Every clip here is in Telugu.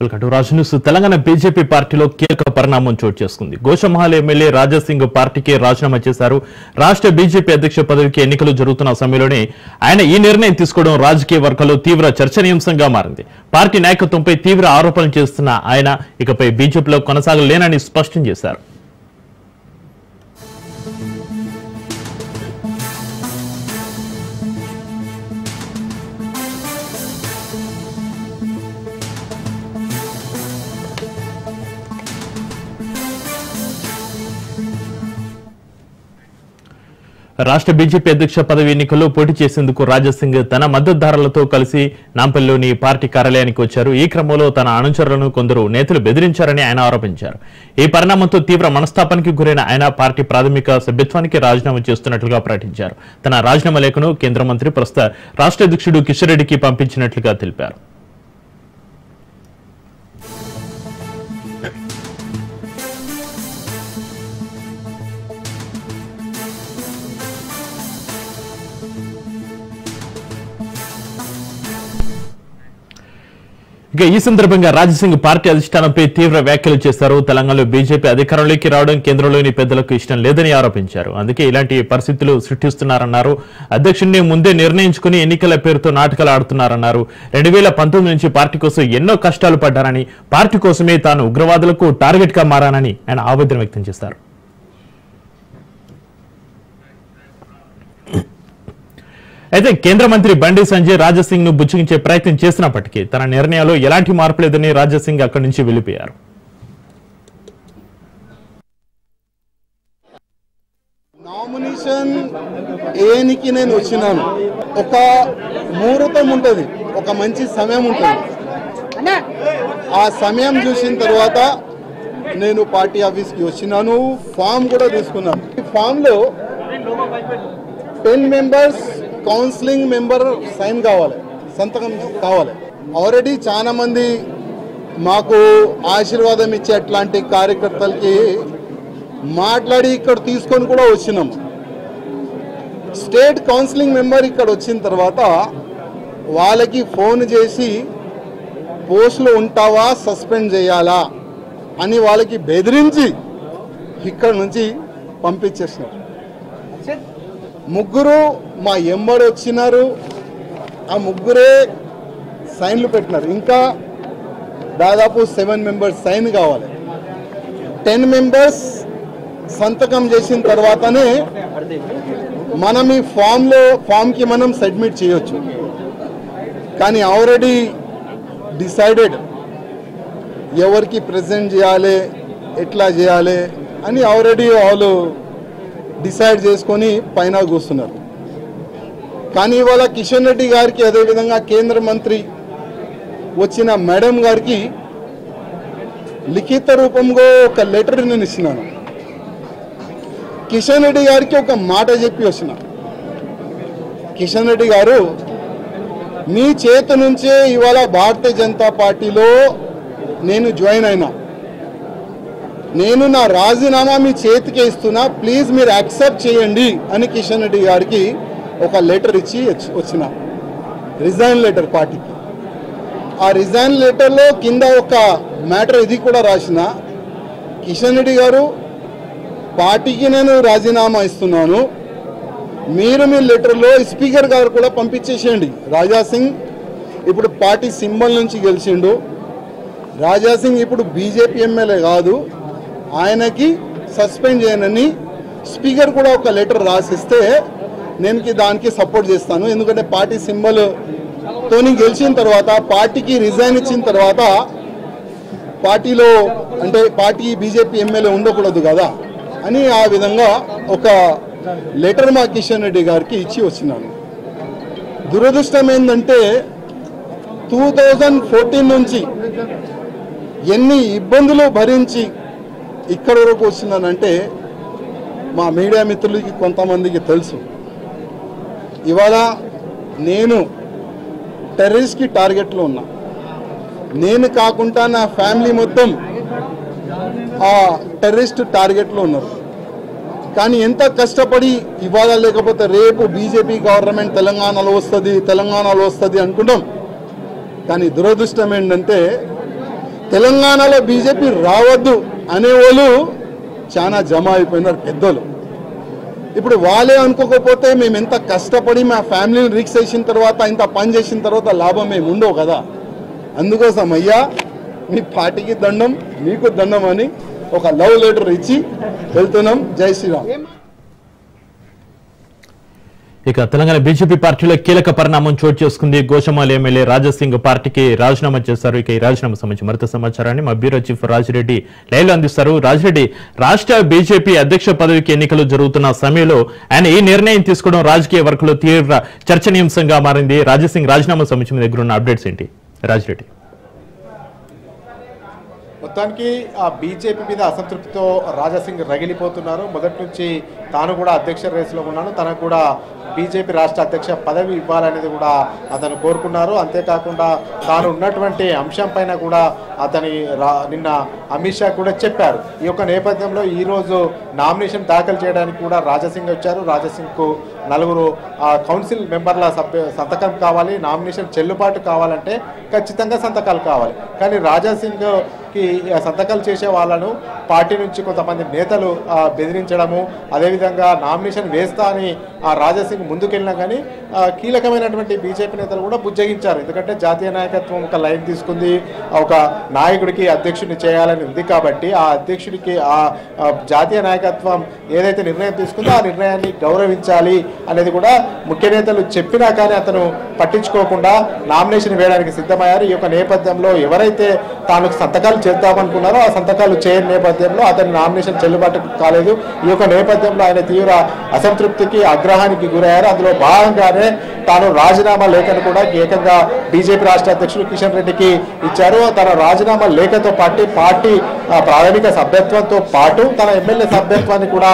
Welcome to Raj news. Telangana BJP పార్టీలో కీలక పరిణామం చోటు చేసుకుంది. గోషమహల్ ఎమ్మెల్యే రాజాసింగ్ పార్టీకి రాజీనామా చేశారు. రాష్ట్ర బీజేపీ అధ్యక్ష పదవికి ఎన్నికలు జరుగుతున్న సమయంలోనే ఆయన ఈ నిర్ణయం తీసుకోవడం రాజకీయ వర్గాల్లో తీవ్ర చర్చనీయాంశంగా మారింది. పార్టీ నాయకత్వంపై తీవ్ర ఆరోపణలు చేస్తున్న ఆయన ఇకపై బీజేపీలో కొనసాగలేనని స్పష్టం చేశారు. రాష్ట్ర బీజేపీ అధ్యక్ష పదవి ఎన్నికల్లో పోటీ చేసేందుకు రాజాసింగ్ తన మద్దతుదారులతో కలిసి నాంపల్లిలోని పార్టీ కార్యాలయానికి వచ్చారు. ఈ క్రమంలో తన అనుచరులను కొందరు నేతలు బెదిరించారని ఆయన ఆరోపించారు. ఈ పరిణామంతో తీవ్ర మనస్తాపానికి గురైన ఆయన పార్టీ ప్రాథమిక సభ్యత్వానికి రాజీనామా చేస్తున్నట్లుగా ప్రకటించారు. తన రాజీనామా లేఖను కేంద్ర మంత్రి ప్రస్తుత రాష్ట్ర అధ్యక్షుడు కిషన్ రెడ్డికి పంపించినట్లుగా తెలిపారు. ఈ సందర్భంగా రాజాసింగ్ పార్టీ అధిష్టానంపై తీవ్ర వ్యాఖ్యలు చేశారు. తెలంగాణలో బీజేపీ అధికారంలోకి రావడం కేంద్రంలోని పెద్దలకు ఇష్టం లేదని ఆరోపించారు. అందుకే ఇలాంటి పరిస్థితులు సృష్టిస్తున్నారన్నారు. అధ్యక్షుడిని ముందే నిర్ణయించుకుని ఎన్నికల పేరుతో నాటకాలు ఆడుతున్నారన్నారు. 2019 నుంచి పార్టీ కోసం ఎన్నో కష్టాలు పడ్డారని, పార్టీ కోసమే తాను ఉగ్రవాదులకు టార్గెట్ గా మారానని ఆయన ఆవేదన వ్యక్తం చేశారు. అయితే కేంద్ర మంత్రి బండి సంజయ్ రాజాసింగ్ ను బుజ్జగించే ప్రయత్నం చేసినప్పటికీ తన నిర్ణయాల్లో ఎలాంటి మార్పు లేదని రాజాసింగ్ అక్కడి నుంచి వెళ్లిపోయారు. నామినేషన్ ఏనికి నేను వచ్చినాను. ఒక ముహూర్తం ఉంటుంది, ఒక మంచి సమయం ఉంటుంది. ఆ సమయం చూసిన తర్వాత నేను పార్టీ ఆఫీస్కి వచ్చినాను. ఫామ్ కూడా తీసుకున్నాను. ఈ ఫామ్లో 10 మెంబర్స్ కౌన్సిలింగ్ మెంబర్ సైన్ కావాలి, సంతకం కావాలి. ఆల్రెడీ చాలా మంది మాకు ఆశీర్వాదం ఇచ్చే అట్లాంటి కార్యకర్తలకి మాట్లాడి ఇక్కడ తీసుకొని కూడా వచ్చినాము. స్టేట్ కౌన్సిలింగ్ మెంబర్ ఇక్కడ వచ్చిన తర్వాత వాళ్ళకి ఫోన్ చేసి పోస్టులో ఉంటావా, సస్పెండ్ చేయాలా అని వాళ్ళకి బెదిరించి ఇక్కడ నుంచి పంపించేసినారు. ముగ్గురు మా ఎంబడి వచ్చినారు. ఆ ముగ్గురే సైన్లు పెట్టినారు. ఇంకా దాదాపు 7 మెంబర్స్ సైన్ కావాలి. 10 మెంబర్స్ సంతకం చేసిన తర్వాతనే మనం ఈ ఫామ్కి మనం సబ్మిట్ చేయొచ్చు. కానీ ఆల్రెడీ డిసైడెడ్ ఎవరికి ప్రజెంట్ చేయాలి, ఎట్లా చేయాలి అని ఆల్రెడీ వాళ్ళు డిసైడ్ చేసుకొని పైన కూస్తున్నారు. కానీ ఇవాళ కిషన్ రెడ్డి గారికి, అదేవిధంగా కేంద్ర మంత్రి వచ్చిన మేడం గారికి లిఖిత రూపంలో ఒక లెటర్ నేను ఇచ్చినాను. కిషన్ రెడ్డి గారికి ఒక మాట చెప్పి వచ్చిన, కిషన్ రెడ్డి గారు మీ చేతి నుంచే ఇవాళ భారతీయ జనతా పార్టీలో నేను జాయిన్ అయినా, నేను నా రాజీనామా మీ చేతికి ఇస్తున్నా, ప్లీజ్ మీరు యాక్సెప్ట్ చేయండి అని కిషన్ రెడ్డి గారికి ఒక లెటర్ ఇచ్చి వచ్చిన, రిజైన్ లెటర్ పార్టీకి. ఆ రిజైన్ లెటర్లో కింద ఒక మ్యాటర్ ఇది కూడా రాసిన, కిషన్ రెడ్డి గారు పార్టీకి నేను రాజీనామా ఇస్తున్నాను, మీరు మీ లెటర్లో స్పీకర్ గారు కూడా పంపించేసేయండి. రాజాసింగ్ ఇప్పుడు పార్టీ సింబల్ నుంచి గెలిచిండు. రాజాసింగ్ ఇప్పుడు బీజేపీ ఎమ్మెల్యే కాదు, ఆయనకి సస్పెండ్ చేయనని స్పీకర్ కూడా ఒక లెటర్ రాసిస్తే నేను దానికి సపోర్ట్ చేస్తాను. ఎందుకంటే పార్టీ సింబల్తోని గెలిచిన తర్వాత, పార్టీకి రిజైన్ ఇచ్చిన తర్వాత పార్టీలో అంటే పార్టీ బీజేపీ ఎమ్మెల్యే ఉండకూడదు కదా అని ఆ విధంగా ఒక లెటర్ మా కిషన్ రెడ్డి గారికి ఇచ్చి వచ్చినాను. దురదృష్టం ఏంటంటే 2014 నుంచి ఎన్ని ఇబ్బందులు భరించి ఇక్కడ వరకు వచ్చినానంటే మా మీడియా మిత్రులకి కొంతమందికి తెలుసు. ఇవాళ నేను టెర్రరిస్ట్కి టార్గెట్లో ఉన్నా. నేను కాకుండా నా ఫ్యామిలీ మొత్తం ఆ టెర్రరిస్ట్ టార్గెట్లో ఉన్నారు. కానీ ఎంత కష్టపడి ఇవాళ లేకపోతే రేపు బీజేపీ గవర్నమెంట్ తెలంగాణలో వస్తుంది అనుకుంటాం. కానీ దురదృష్టం ఏంటంటే తెలంగాణలో బీజేపీ రావద్దు అనేవాళ్ళు చాలా జమ అయిపోయినారు పెద్దలు. ఇప్పుడు వాళ్ళే అనుకోకపోతే మేము ఎంత కష్టపడి మా ఫ్యామిలీని రిక్స్ చేసిన తర్వాత ఇంత పని చేసిన తర్వాత లాభం మేము ఉండవు కదా. అందుకోసం అయ్యా మీ పార్టీకి దండం, మీకు దండం అని ఒక లవ్ లెటర్ ఇచ్చి వెళ్తున్నాం. జై శ్రీరామ్. ఇక తెలంగాణ బీజేపీ పార్టీలో కీలక పరిణామం చోటు చేసుకుంది. గోషమాల్ ఎమ్మెల్యే రాజాసింగ్ పార్టీకి రాజీనామా చేశారు. ఇక ఈ రాజీనామా సంబంధించి మరింత సమాచారాన్ని మా బ్యూరో చీఫ్ రాజిరెడ్డి లైవ్ లో అందిస్తారు. రాజిరెడ్డి, రాష్ట్ర బీజేపీ అధ్యక్ష పదవికి ఎన్నికలు జరుగుతున్న సమయంలో ఆయన ఈ నిర్ణయం తీసుకోవడం రాజకీయ వర్గంలో తీవ్ర చర్చనీయాంశంగా మారింది. రాజాసింగ్ రాజీనామా సంబంధించి మీ దగ్గర ఉన్న అప్డేట్స్ ఏంటి రాజిరెడ్డి? మొత్తానికి ఆ బీజేపీ మీద అసంతృప్తితో రాజాసింగ్ రగిలిపోతున్నారు. మొదటి నుంచి తాను కూడా అధ్యక్ష రేసులో ఉన్నాను, తనకు కూడా బీజేపీ రాష్ట్ర అధ్యక్ష పదవి ఇవ్వాలనేది కూడా అతను కోరుకున్నారు. అంతేకాకుండా తాను ఉన్నటువంటి అంశం పైన కూడా అతని నిన్న అమిత్ షా కూడా చెప్పారు. ఈ యొక్క నేపథ్యంలో ఈరోజు నామినేషన్ దాఖలు చేయడానికి కూడా రాజాసింగ్ వచ్చారు. రాజాసింగ్కు నలుగురు కౌన్సిల్ మెంబర్ల సంతకం కావాలి. నామినేషన్ చెల్లుబాటు కావాలంటే ఖచ్చితంగా సంతకాలు కావాలి. కానీ రాజాసింగ్కి సంతకాలు చేసే వాళ్ళను పార్టీ నుంచి కొంతమంది నేతలు బెదిరించడము, అదేవిధంగా నామినేషన్ వేస్తా అని రాజాసింగ్ ముందుకెళ్ళినా కానీ కీలకమైనటువంటి బీజేపీ నేతలు కూడా బుజ్జగించారు. ఎందుకంటే జాతీయ నాయకత్వం ఒక లైన్ తీసుకుంది, ఒక నాయకుడికి అధ్యక్షుడిని చేయాలని ఉంది కాబట్టి ఆ అధ్యక్షుడికి ఆ జాతీయ నాయకత్వం ఏదైతే నిర్ణయం తీసుకుందో ఆ నిర్ణయాన్ని గౌరవించాలి అనేది కూడా ముఖ్య నేతలు చెప్పినా కానీ అతను పట్టించుకోకుండా నామినేషన్ వేయడానికి సిద్ధమయ్యారు. ఈ యొక్క నేపథ్యంలో ఎవరైతే తాను సంతకాలు చేద్దామనుకున్నారో ఆ సంతకాలు చేయని నేపథ్యంలో అతని నామినేషన్ చెల్లుబాటు కాలేదు. ఈ యొక్క నేపథ్యంలో ఆయన తీవ్ర అసంతృప్తికి, ఆగ్రహానికి గురయ్యారు. అందులో భాగంగానే తాను రాజీనామా లేఖను కూడా ఏకంగా బీజేపీ రాష్ట్ర అధ్యక్షుడు కిషన్ రెడ్డికి ఇచ్చారు. తన రాజీనామా లేఖతో పార్టీ ప్రాథమిక సభ్యత్వంతో పాటు తన ఎమ్మెల్యే సభ్యత్వాన్ని కూడా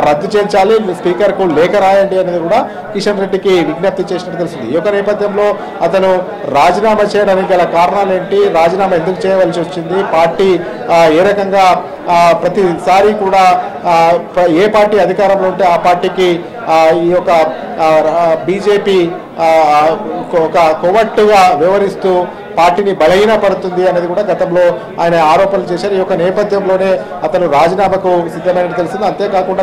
రద్దు చేయించాలి, స్పీకర్కు లేఖ రాయండి అనేది కూడా కిషన్ రెడ్డికి విజ్ఞప్తి చేసినట్టు తెలిసింది. ఈ యొక్క నేపథ్యంలో అతను రాజీనామా చేయడానికి గల కారణాలు ఏంటి, రాజీనామా ఎందుకు చేయవలసి వచ్చింది, పార్టీ ఏ రకంగా ప్రతిసారి కూడా ఏ పార్టీ అధికారంలో ఉంటే ఆ పార్టీకి ఈ యొక్క బీజేపీ ఒక కొవ్వట్టుగా వ్యవహరిస్తూ పార్టీని బలహీనపడుతుంది అనేది కూడా గతంలో ఆయన ఆరోపణలు చేశారు. ఈ యొక్క నేపథ్యంలోనే అతను రాజీనామాకు సిద్ధమైనట్టు తెలిసింది. అంతేకాకుండా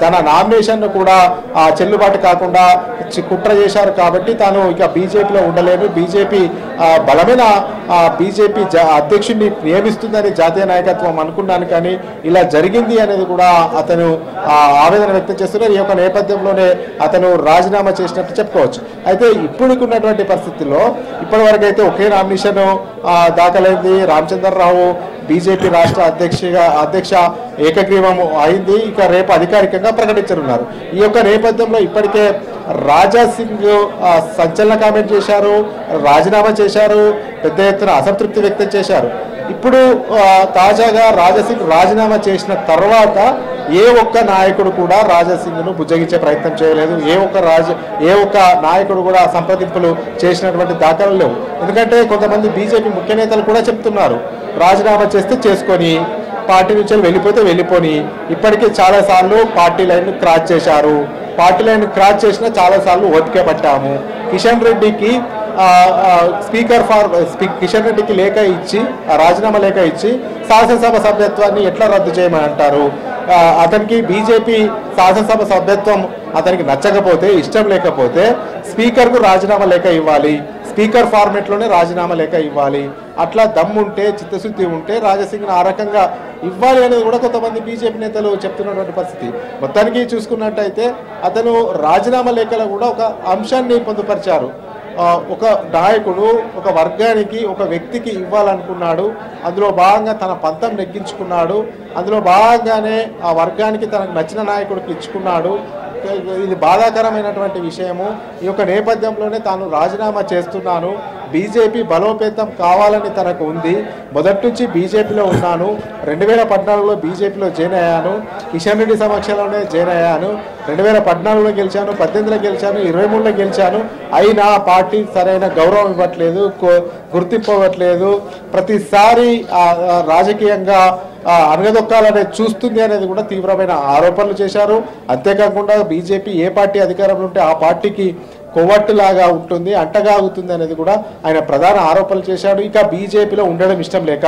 తన నామినేషన్ కూడా చెల్లుబాటు కాకుండా కుట్ర చేశారు కాబట్టి తాను ఇక బీజేపీలో ఉండలేను, బీజేపీ బలమైన బీజేపీ అధ్యక్షుడిని నియమిస్తుందని జాతీయ నాయకత్వం అనుకున్నాను కానీ ఇలా జరిగింది అనేది కూడా అతను ఆవేదన వ్యక్తం చేస్తున్నారు. ఈ యొక్క నేపథ్యంలోనే అతను రాజీనామా చేసినట్టు చెప్పుకోవచ్చు. అయితే ఇప్పుడుకున్నటువంటి పరిస్థితుల్లో ఇప్పటి వరకు అయితే ఒకే నామినేషన్ దాఖలైంది. రామచంద్రరావు బీజేపీ రాష్ట్ర అధ్యక్ష ఏకగ్రీవం అయింది. ఇక రేపు అధికారికంగా ప్రకటించనున్నారు. ఈ యొక్క నేపథ్యంలో ఇప్పటికే రాజాసింగ్ సంచలన కామెంట్ చేశారు, రాజీనామా చేశారు, పెద్ద ఎత్తున అసంతృప్తి వ్యక్తం చేశారు. ఇప్పుడు తాజాగా రాజాసింగ్ రాజీనామా చేసిన తర్వాత ఏ ఒక్క నాయకుడు కూడా రాజాసింగ్ను బుజ్జగించే ప్రయత్నం చేయలేదు. ఏ ఒక్క నాయకుడు కూడా సంప్రదింపులు చేసినటువంటి దాఖలు లేవు. ఎందుకంటే కొంతమంది బీజేపీ ముఖ్య నేతలు కూడా చెప్తున్నారు రాజీనామా చేస్తే చేసుకొని పార్టీ నుంచి వెళ్ళిపోతే వెళ్ళిపోని. ఇప్పటికే చాలాసార్లు పార్టీ లైన్ క్రాస్ చేశారు. పార్టీ లైన్ క్రాస్ చేసినా చాలాసార్లు ఓపిక పట్టాము. కిషన్ రెడ్డికి కిషన్ రెడ్డికి లేఖ ఇచ్చి రాజీనామా లేఖ ఇచ్చి శాసనసభ సభ్యత్వాన్ని ఎట్లా రద్దు చేయమని అంటారు. అతనికి బీజేపీ శాసనసభ సభ్యత్వం అతనికి నచ్చకపోతే, ఇష్టం లేకపోతే స్పీకర్కు రాజీనామా లేఖ ఇవ్వాలి, స్పీకర్ ఫార్మేట్లోనే రాజీనామా లేఖ ఇవ్వాలి. అట్లా దమ్ముంటే, చిత్తశుద్ధి ఉంటే రాజాసింగ్ను ఆ రకంగా ఇవ్వాలి అనేది కూడా కొంతమంది బీజేపీ నేతలు చెప్తున్నటువంటి పరిస్థితి. మొత్తానికి చూసుకున్నట్టయితే అతను రాజీనామా లేఖలో కూడా ఒక అంశాన్ని పొందుపరిచారు. ఒక నాయకుడు ఒక వర్గానికి, ఒక వ్యక్తికి ఇవ్వాలనుకున్నాడు, అందులో భాగంగా తన పంతం నెగ్గించుకున్నాడు, అందులో భాగంగానే ఆ వర్గానికి తనకు నచ్చిన నాయకుడికి ఇచ్చుకున్నాడు. ఇది బాధాకరమైనటువంటి విషయము. ఈ యొక్క నేపథ్యంలోనే తాను రాజీనామా చేస్తున్నాను, బీజేపీ బలోపేతం కావాలని తనకు ఉంది. మొదటి నుంచి బీజేపీలో ఉన్నాను, 2014లో బీజేపీలో జాయిన్ అయ్యాను, కిషన్ రెడ్డి సమక్షంలోనే జాయిన్ అయ్యాను, 2014లో గెలిచాను, 18లో గెలిచాను, 23లో గెలిచాను. అయినా పార్టీ సరైన గౌరవం ఇవ్వట్లేదు, గుర్తింపు ఇవ్వట్లేదు, ప్రతిసారి రాజకీయంగా అనగదొక్కాలనే చూస్తుంది అనేది కూడా తీవ్రమైన ఆరోపణలు చేశారు. అంతేకాకుండా బీజేపీ ఏ పార్టీ అధికారంలో ఉంటే ఆ పార్టీకి కొవ్వట్టులాగా ఉంటుంది, అంటగాగుతుంది అనేది కూడా ఆయన ప్రధాన ఆరోపణలు చేశాడు. ఇక బీజేపీలో ఉండడం ఇష్టం లేక,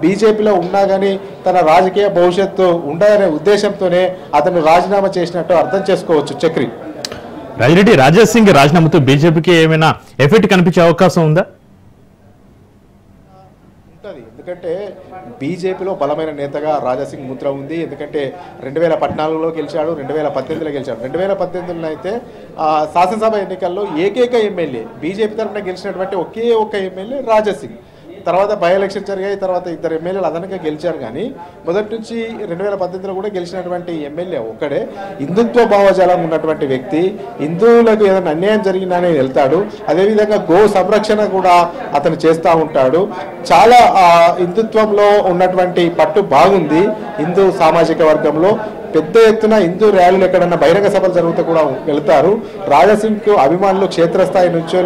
బీజేపీలో ఉన్నా కానీ తన రాజకీయ భవిష్యత్తు ఉండదనే ఉద్దేశంతోనే అతను రాజీనామా చేసినట్టు అర్థం చేసుకోవచ్చు. చక్రి, రాజిరెడ్డి, రాజా సింగ్ రాజీనామాతో బీజేపీకి ఏమైనా ఎఫెక్ట్ కనిపించే అవకాశం ఉందా? ఉంటుంది, ఎందుకంటే బీజేపీలో బలమైన నేతగా రాజాసింగ్ ముద్ర ఉంది. ఎందుకంటే 2014లో గెలిచాడు, 2018లో గెలిచాడు. 2018లో అయితే శాసనసభ ఎన్నికల్లో ఏకైక ఎమ్మెల్యే బీజేపీ తరఫున గెలిచినటువంటి ఒకే ఒక్క ఎమ్మెల్యే రాజాసింగ్. తర్వాత బై ఎలక్షన్ జరిగాయి, తర్వాత 2 ఎమ్మెల్యేలు అదనంగా గెలిచారు. కానీ మొదటి నుంచి 2018లో కూడా గెలిచినటువంటి ఎమ్మెల్యే ఒక్కడే. హిందుత్వ భావజాలం ఉన్నటువంటి వ్యక్తి, హిందువులకు ఏదైనా అన్యాయం జరిగిందని వెళ్తాడు. అదేవిధంగా గో సంరక్షణ కూడా అతను చేస్తూ ఉంటాడు. చాలా హిందుత్వంలో ఉన్నటువంటి పట్టు బాగుంది. హిందూ సామాజిక వర్గంలో పెద్ద ఎత్తున హిందూ ర్యాలీలు ఎక్కడన్నా బహిరంగ సభలు జరుగుతూ కూడా వెళ్తారు. రాజాసింగ్కు అభిమానులు క్షేత్రస్థాయి నుంచి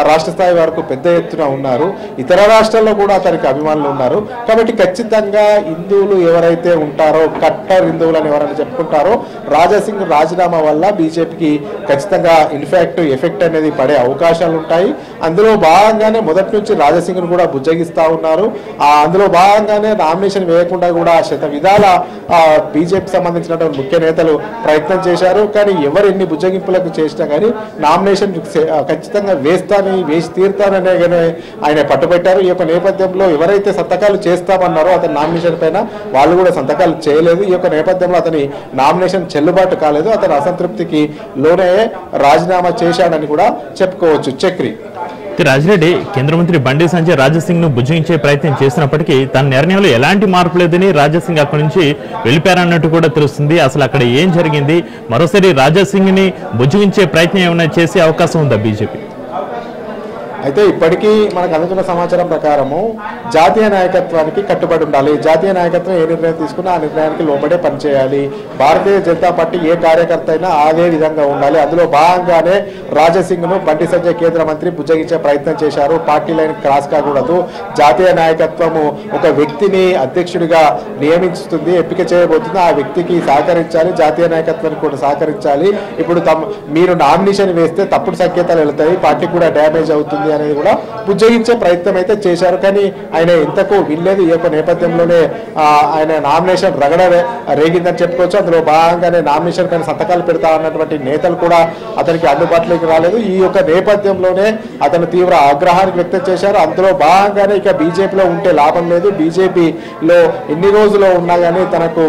రాష్ట్ర స్థాయి వరకు పెద్ద ఎత్తున ఉన్నారు. ఇతర రాష్ట్రాల్లో కూడా అతనికి అభిమానులు ఉన్నారు. కాబట్టి ఖచ్చితంగా హిందువులు ఎవరైతే ఉంటారో, కట్టర్ హిందువులు అని ఎవరైనా చెప్పుకుంటారో, రాజాసింగ్ రాజీనామా వల్ల బీజేపీకి ఖచ్చితంగా ఇన్ఫాక్ట్ ఎఫెక్ట్ అనేది పడే అవకాశాలు ఉంటాయి. అందులో భాగంగానే మొదటి నుంచి రాజాసింగ్ను కూడా బుజ్జగిస్తూ ఉన్నారు. అందులో భాగంగానే నామినేషన్ వేయకుండా కూడా శత విధాల బీజేపీ సంబంధించినటువంటి ముఖ్య నేతలు ప్రయత్నం చేశారు. కానీ ఎవరు ఎన్ని బుజ్జగింపులకు చేసినా కానీ నామినేషన్ ఖచ్చితంగా వేసి తీరుతాననే ఆయన పట్టుబట్టారు. ఈ యొక్క నేపథ్యంలో ఎవరైతే సంతకాలు చేస్తామన్నారో అతని నామినేషన్ పైన వాళ్ళు కూడా సంతకాలు చేయలేదు. ఈ యొక్క నేపథ్యంలో అతని నామినేషన్ చెల్లుబాటు కాలేదు. అతని అసంతృప్తికి లోనే రాజీనామా చేశాడని కూడా చెప్పుకోవచ్చు. చక్రి, రాజిరెడ్డి, కేంద్ర మంత్రి బండి సంజయ్ రాజాసింగ్ ను బుజ్జగించే ప్రయత్నం చేసినప్పటికీ తన నిర్ణయంలో ఎలాంటి మార్పు లేదని రాజాసింగ్ అక్కడి నుంచి వెళ్ళిపోయారన్నట్టు కూడా తెలుస్తుంది. అసలు అక్కడ ఏం జరిగింది? మరోసారి రాజాసింగ్ ని బుజ్జగించే ప్రయత్నం ఏమైనా చేసే అవకాశం ఉందా బీజేపీ? అయితే ఇప్పటికీ మనకు అందుతున్న సమాచారం ప్రకారము జాతీయ నాయకత్వానికి కట్టుబడి ఉండాలి. జాతీయ నాయకత్వం ఏ నిర్ణయం తీసుకున్నా ఆ నిర్ణయానికి లోబడే పనిచేయాలి. భారతీయ జనతా పార్టీ ఏ కార్యకర్త అయినా అదే విధంగా ఉండాలి. అందులో భాగంగానే రాజాసింగ్ను బండి సంజయ్ కేంద్ర మంత్రి బుజ్జగించే ప్రయత్నం చేశారు. పార్టీ లైన్ క్రాస్ కాకూడదు. జాతీయ నాయకత్వము ఒక వ్యక్తిని అధ్యక్షుడిగా నియమిస్తుంది, ఎంపిక చేయబోతుంది. ఆ వ్యక్తికి సహకరించాలి, జాతీయ నాయకత్వానికి కూడా సహకరించాలి. ఇప్పుడు మీరు నామినేషన్ వేస్తే తప్పుడు సంకేతాలు వెళ్తాయి, పార్టీ కూడా డ్యామేజ్ అవుతుంది అనేది కూడా బుజ్జగించే ప్రయత్నం అయితే చేశారు. కానీ ఆయన ఎంతకు వినలేదు. ఈ యొక్క నేపథ్యంలోనే ఆయన నామినేషన్ రగడ రేగిందని చెప్పుకోవచ్చు. అందులో భాగంగానే నామినేషన్ పైన సంతకాలు పెడతా అన్నటువంటి నేతలు కూడా అతనికి అందుబాటులోకి రాలేదు. ఈ యొక్క నేపథ్యంలోనే అతను తీవ్ర ఆగ్రహానికి వ్యక్తం చేశారు. అందులో భాగంగానే ఇక బీజేపీలో ఉంటే లాభం లేదు, బీజేపీలో ఎన్ని రోజులు ఉన్నా కానీ తనకు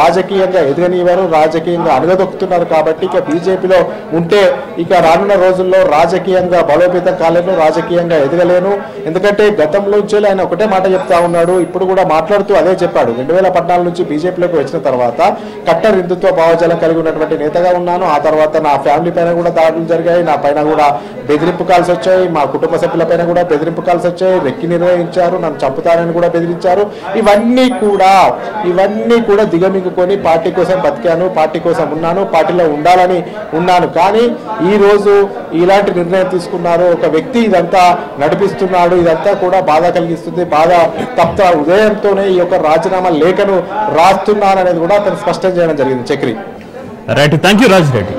రాజకీయంగా ఎదగనివ్వరు, రాజకీయంగా అణగదొక్కుతున్నారు. కాబట్టి ఇక బీజేపీలో ఉంటే ఇక రానున్న రోజుల్లో రాజకీయంగా బలోపేతం కాలేదు, రాజకీయంగా ఎదగలేను. ఎందుకంటే గతంలోంచి ఆయన ఒకటే మాట చెప్తా ఉన్నాడు, ఇప్పుడు కూడా మాట్లాడుతూ అదే చెప్పాడు. 2014 నుంచి బీజేపీలోకి వచ్చిన తర్వాత కట్టర్ హిందుత్వ భావజాలం కలిగి ఉన్నటువంటి నేతగా ఉన్నాను. ఆ తర్వాత నా ఫ్యామిలీ పైన కూడా దాడులు జరిగాయి, నా పైన కూడా బెదిరింపు కాల్స్ వచ్చాయి, మా కుటుంబ సభ్యుల పైన కూడా బెదిరింపు కాల్స్ వచ్చాయి, రెక్కి నిర్వహించారు, నన్ను చంపుతారని కూడా బెదిరించారు. ఇవన్నీ కూడా దిగమింగుకొని పార్టీ కోసం బతికాను, పార్టీ కోసం ఉన్నాను, పార్టీలో ఉండాలని ఉన్నాను. కానీ ఈ రోజు ఇలాంటి నిర్ణయం తీసుకున్నారు. ఒక వ్యక్తి ఇదంతా నడిపిస్తున్నాడు. ఇదంతా కూడా బాధ కలిగిస్తుంది. బాధ తప్త ఉదయంతోనే ఈ యొక్క రాజీనామా లేఖను రాస్తున్నాననేది కూడా అతను స్పష్టం చేయడం జరిగింది. Chakri, right, thank you Rajireddy.